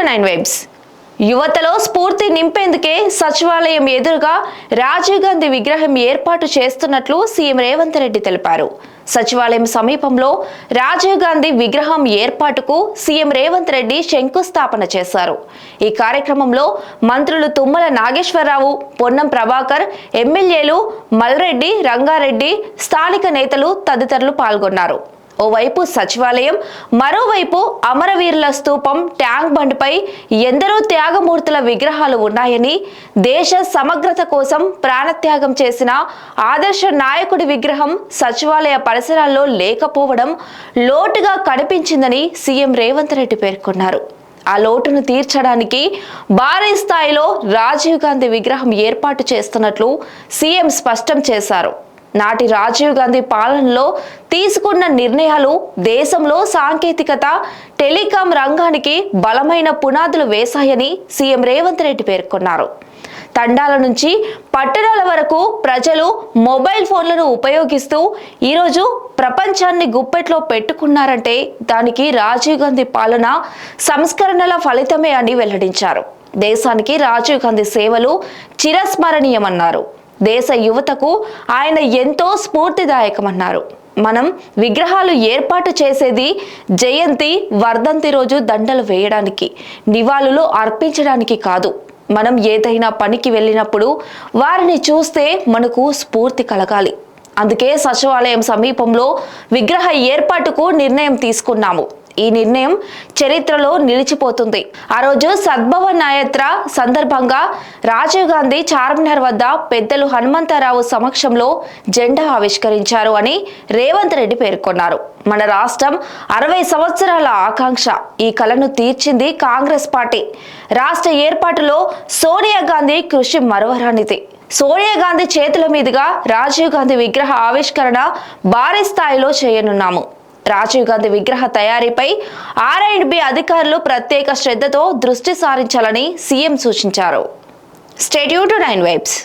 9 vibes యువతలో స్ఫూర్తి నింపేందుకే సచివాలయం ఎదురుగా రాజీవ్ గాంధీ విగ్రహం ఏర్పాటు చేస్తున్నట్లు సీఎం రేవంత్ రెడ్డి తెలిపారు. సచివాలయం సమీపంలో రాజీవ్ గాంధీ విగ్రహం ఏర్పాటుకు సీఎం రేవంత్ రెడ్డి శంకుస్థాపన చేశారు. ఈ కార్యక్రమంలో మంత్రులు తుమ్మల నాగేశ్వరరావు, పొన్నం ప్రభాకర్, ఎమ్మెల్యేలు మల్రెడ్డి, రంగారెడ్డి, స్థానిక నేతలు తదితరులు పాల్గొన్నారు. ఓవైపు సచివాలయం, మరోవైపు అమరవీరుల స్తూపం, ట్యాంక్ బండ్పై ఎందరో త్యాగమూర్తుల విగ్రహాలు ఉన్నాయని, దేశ సమగ్రత కోసం ప్రాణత్యాగం చేసిన ఆదర్శ నాయకుడి విగ్రహం సచివాలయ పరిసరాల్లో లేకపోవడం లోటుగా కనిపించిందని సీఎం రేవంత్ రెడ్డి పేర్కొన్నారు. ఆ లోటును తీర్చడానికి భారీ స్థాయిలో రాజీవ్ గాంధీ విగ్రహం ఏర్పాటు చేస్తున్నట్లు సీఎం స్పష్టం చేశారు. నాటి రాజీవ్ గాంధీ పాలనలో తీసుకున్న నిర్ణయాలు దేశంలో సాంకేతికత, టెలికాం రంగానికి బలమైన పునాదులు వేశాయని సీఎం రేవంత్ రెడ్డి పేర్కొన్నారు. తండాల నుంచి పట్టణాల వరకు ప్రజలు మొబైల్ ఫోన్లను ఉపయోగిస్తూ ఈరోజు ప్రపంచాన్ని గుప్పెట్లో పెట్టుకున్నారంటే దానికి రాజీవ్ గాంధీ పాలన, సంస్కరణల ఫలితమే అని వెల్లడించారు. దేశానికి రాజీవ్ గాంధీ సేవలు చిరస్మరణీయమన్నారు. దేశ యువతకు ఆయన ఎంతో స్ఫూర్తిదాయకమన్నారు. మనం విగ్రహాలు ఏర్పాటు చేసేది జయంతి, వర్ధంతి రోజు దండలు వేయడానికి, నివాళులు అర్పించడానికి కాదు. మనం ఏదైనా పనికి వెళ్ళినప్పుడు వారిని చూస్తే మనకు స్ఫూర్తి కలగాలి. అందుకే సచివాలయం సమీపంలో విగ్రహ ఏర్పాటుకు నిర్ణయం తీసుకున్నాము. ఈ నిర్ణయం చరిత్రలో నిలిచిపోతుంది. ఆ రోజు సద్భవన్ యాత్ర సందర్భంగా రాజీవ్ గాంధీ చార్మినార్ వద్ద పెద్దలు హనుమంతరావు సమక్షంలో జెండా ఆవిష్కరించారు అని రేవంత్ రెడ్డి పేర్కొన్నారు. మన రాష్ట్రం 60 సంవత్సరాల ఆకాంక్ష. ఈ కలను తీర్చింది కాంగ్రెస్ పార్టీ. రాష్ట్ర ఏర్పాటులో సోనియా గాంధీ కృషి మరవరానిది. సోనియా గాంధీ చేతుల మీదుగా రాజీవ్ గాంధీ విగ్రహ ఆవిష్కరణ భారీ స్థాయిలో చేయనున్నాము. రాజీవ్ గాంధీ విగ్రహ తయారీపై R&B అధికారులు ప్రత్యేక శ్రద్ధతో దృష్టి సారించాలని సీఎం సూచించారు. Stay tuned to 9 vibes.